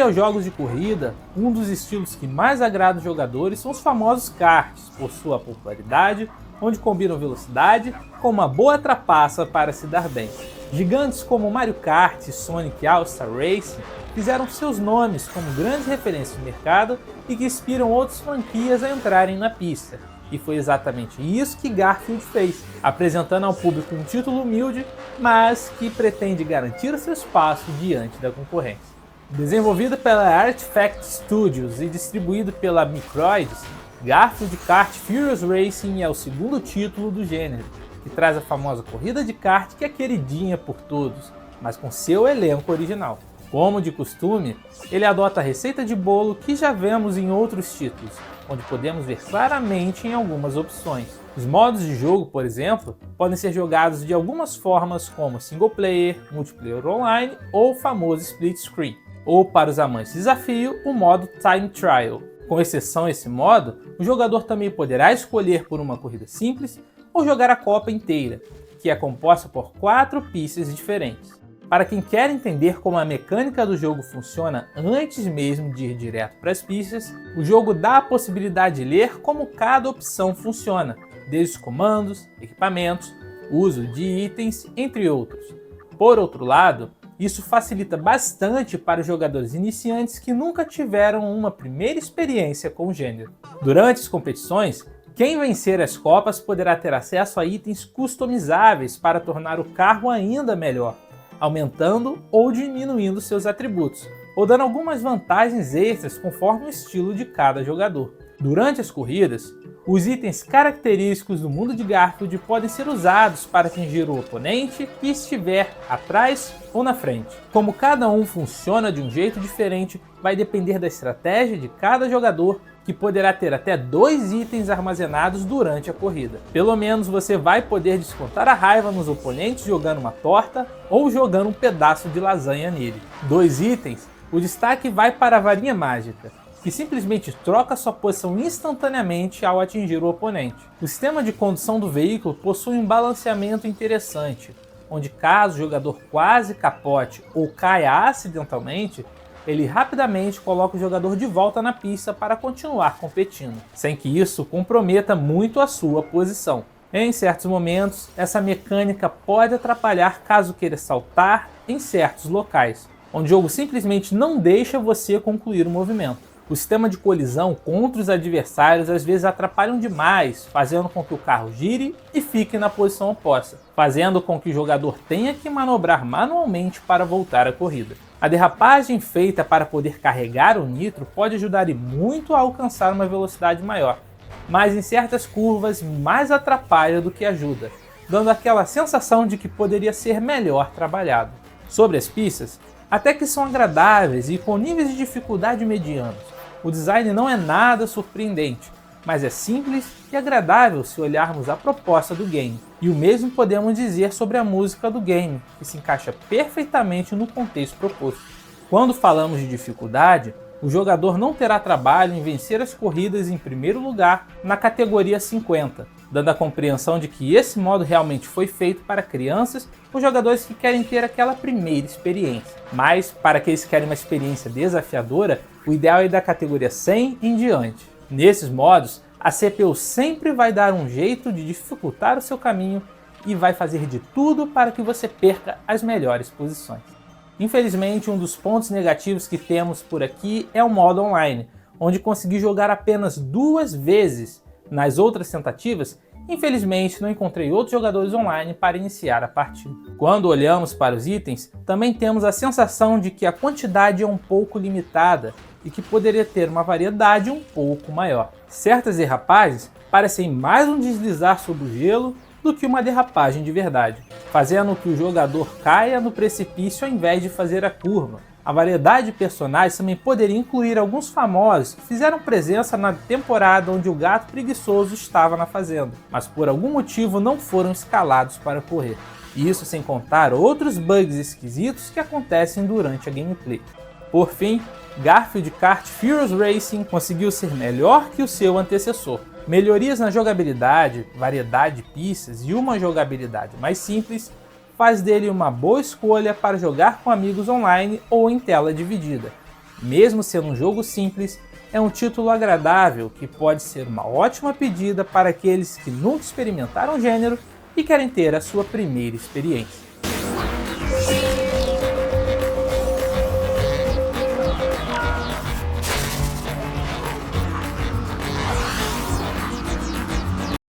meio aos jogos de corrida, um dos estilos que mais agrada os jogadores são os famosos karts, por sua popularidade, onde combinam velocidade com uma boa trapaça para se dar bem. Gigantes como Mario Kart e Sonic All-Star Racing fizeram seus nomes como grandes referências de mercado e que inspiram outras franquias a entrarem na pista. E foi exatamente isso que Garfield fez, apresentando ao público um título humilde, mas que pretende garantir seu espaço diante da concorrência. Desenvolvido pela Artifact Studios e distribuído pela Microids, Garfield Kart Furious Racing é o segundo título do gênero, que traz a famosa corrida de kart que é queridinha por todos, mas com seu elenco original. Como de costume, ele adota a receita de bolo que já vemos em outros títulos, onde podemos ver claramente em algumas opções. Os modos de jogo, por exemplo, podem ser jogados de algumas formas como single player, multiplayer online ou o famoso split screen, ou para os amantes de desafio, o modo Time Trial. Com exceção a esse modo, o jogador também poderá escolher por uma corrida simples ou jogar a Copa inteira, que é composta por 4 pistas diferentes. Para quem quer entender como a mecânica do jogo funciona antes mesmo de ir direto para as pistas, o jogo dá a possibilidade de ler como cada opção funciona, desde os comandos, equipamentos, uso de itens, entre outros. Por outro lado, isso facilita bastante para os jogadores iniciantes que nunca tiveram uma primeira experiência com o gênero. Durante as competições, quem vencer as copas poderá ter acesso a itens customizáveis para tornar o carro ainda melhor, aumentando ou diminuindo seus atributos, ou dando algumas vantagens extras conforme o estilo de cada jogador. Durante as corridas, os itens característicos do mundo de Garfield podem ser usados para atingir o oponente que estiver atrás ou na frente. Como cada um funciona de um jeito diferente, vai depender da estratégia de cada jogador, que poderá ter até 2 itens armazenados durante a corrida. Pelo menos você vai poder descontar a raiva nos oponentes jogando uma torta ou jogando um pedaço de lasanha nele. 2 itens, o destaque vai para a varinha mágica, que simplesmente troca sua posição instantaneamente ao atingir o oponente. O sistema de condução do veículo possui um balanceamento interessante, onde caso o jogador quase capote ou caia acidentalmente, ele rapidamente coloca o jogador de volta na pista para continuar competindo, sem que isso comprometa muito a sua posição. Em certos momentos, essa mecânica pode atrapalhar caso queira saltar em certos locais, onde o jogo simplesmente não deixa você concluir o movimento. O sistema de colisão contra os adversários às vezes atrapalham demais, fazendo com que o carro gire e fique na posição oposta, fazendo com que o jogador tenha que manobrar manualmente para voltar à corrida. A derrapagem feita para poder carregar o nitro pode ajudar e muito a alcançar uma velocidade maior, mas em certas curvas mais atrapalha do que ajuda, dando aquela sensação de que poderia ser melhor trabalhado. Sobre as pistas, até que são agradáveis e com níveis de dificuldade medianos. O design não é nada surpreendente, mas é simples e agradável se olharmos a proposta do game. E o mesmo podemos dizer sobre a música do game, que se encaixa perfeitamente no contexto proposto. Quando falamos de dificuldade, o jogador não terá trabalho em vencer as corridas em primeiro lugar na categoria 50, dando a compreensão de que esse modo realmente foi feito para crianças ou jogadores que querem ter aquela primeira experiência. Mas, para aqueles que querem uma experiência desafiadora, o ideal é da categoria 100 em diante. Nesses modos, a CPU sempre vai dar um jeito de dificultar o seu caminho e vai fazer de tudo para que você perca as melhores posições. Infelizmente, um dos pontos negativos que temos por aqui é o modo online, onde consegui jogar apenas 2 vezes. Nas outras tentativas, infelizmente não encontrei outros jogadores online para iniciar a partida. Quando olhamos para os itens, também temos a sensação de que a quantidade é um pouco limitada e que poderia ter uma variedade um pouco maior. Certas derrapagens parecem mais um deslizar sobre o gelo do que uma derrapagem de verdade, fazendo que o jogador caia no precipício ao invés de fazer a curva. A variedade de personagens também poderia incluir alguns famosos que fizeram presença na temporada onde o gato preguiçoso estava na fazenda, mas por algum motivo não foram escalados para correr. Isso sem contar outros bugs esquisitos que acontecem durante a gameplay. Por fim, Garfield Kart Furious Racing conseguiu ser melhor que o seu antecessor. Melhorias na jogabilidade, variedade de pistas e uma jogabilidade mais simples faz dele uma boa escolha para jogar com amigos online ou em tela dividida. Mesmo sendo um jogo simples, é um título agradável que pode ser uma ótima pedida para aqueles que nunca experimentaram o gênero e querem ter a sua primeira experiência.